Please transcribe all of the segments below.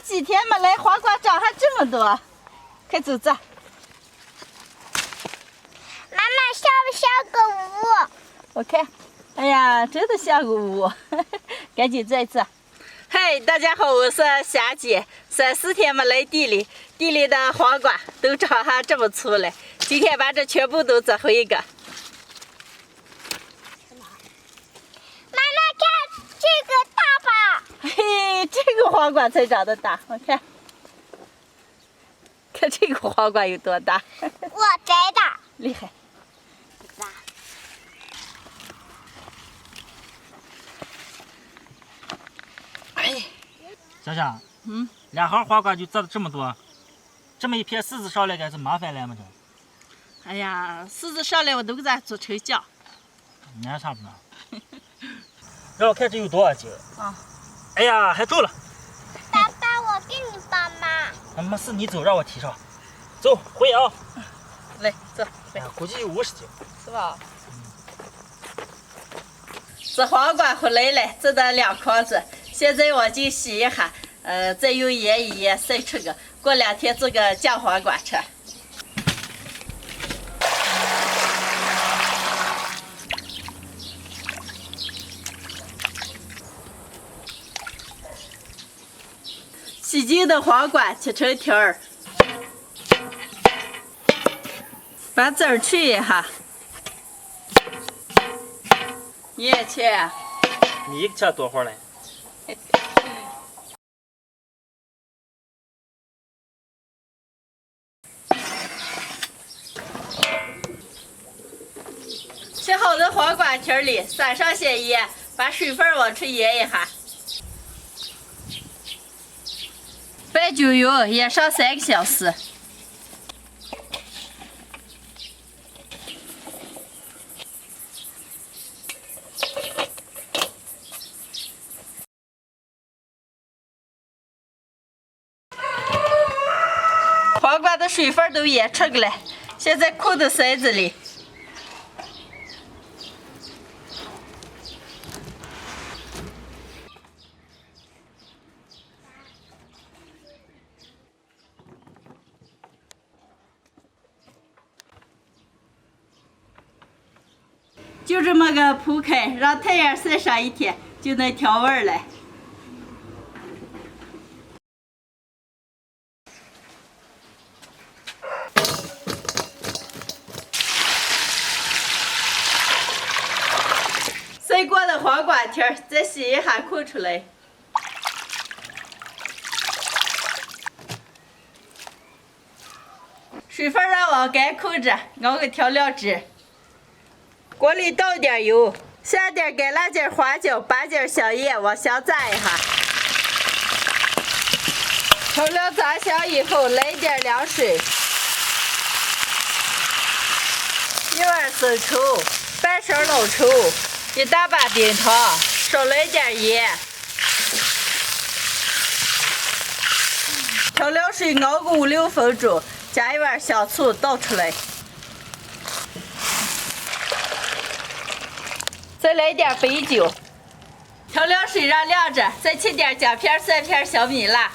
几天没来，黄瓜长还这么多，快走走。妈妈像不像个屋？我看，哎呀，真的像个屋，赶紧再做。嗨，大家好，我是霞姐。3、4天没来地里，地里的黄瓜都长还这么粗了。今天把这全部都做回一个。妈妈看这个大吧？嘿，这个黄瓜才长得大，我看，看这个黄瓜有多大。我摘的。厉害。哎，小香，2行黄瓜就摘了这么多，这么一片柿子上来该是麻烦了嘛这。哎呀，柿子上来我都给它做成酱。你还差不多。让我看这有多少斤啊？哎呀，还够了。爸爸，我给你帮忙。没事，你走，让我提上。走，回啊。来，走。哎呀，估计有50斤。是吧？这黄瓜回来了，这的2筐子。现在我就洗一下，再用盐一腌，晒出个。过2天做个酱黄瓜吃。洗净的黄瓜切成条儿，把籽儿去一下。你也切啊？你切多会儿嘞？切好的黄瓜条里撒上些盐，把水分往出腌一下。白酒油腌上3个小时。黄瓜的水分都腌出来了，现在扣到筛子里。就这么个铺开，让太阳晒上1天，就能调味了。晒过的黄瓜条再洗一下，扣出来。水分让往干扣着，熬个调料汁。锅里倒点油，下点干辣椒、花椒、8角、香叶，往香炸一下。调料炸香以后，来点凉水，1碗生抽，半勺老抽，1大把冰糖，少来点盐。调料水熬个5、6分钟，加1碗香醋倒出来。再来点白酒，调料水让晾着，再切点姜片、蒜片、小米辣。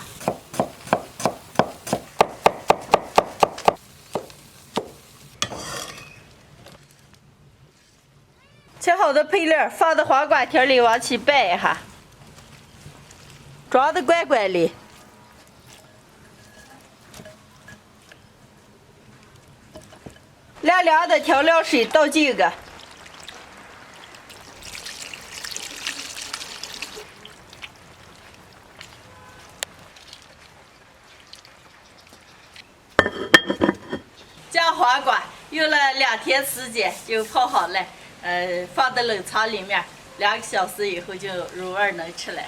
切好的配料放到黄瓜条里，往起拌一下，装到罐罐里。凉的调料水倒进个。酱黄瓜用了2天时间就泡好了，放到冷藏里面2个小时以后就入味能吃了。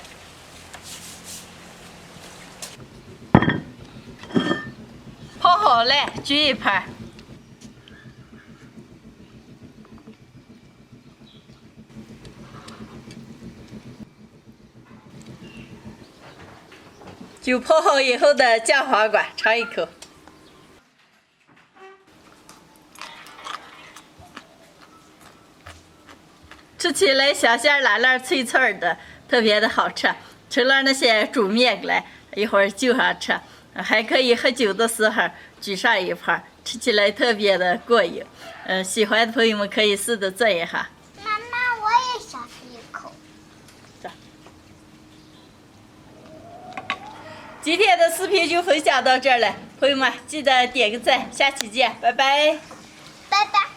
泡好了，均一盘。就泡好以后的酱黄瓜，尝一口。吃起来香香辣辣脆脆的，特别的好吃。除了那些煮面来，一会儿就上吃，还可以喝酒的时候举上一盘，吃起来特别的过瘾。喜欢的朋友们可以试着做一下。妈妈，我也想吃一口。今天的视频就分享到这儿了，朋友们记得点个赞，下期见，拜拜。拜拜。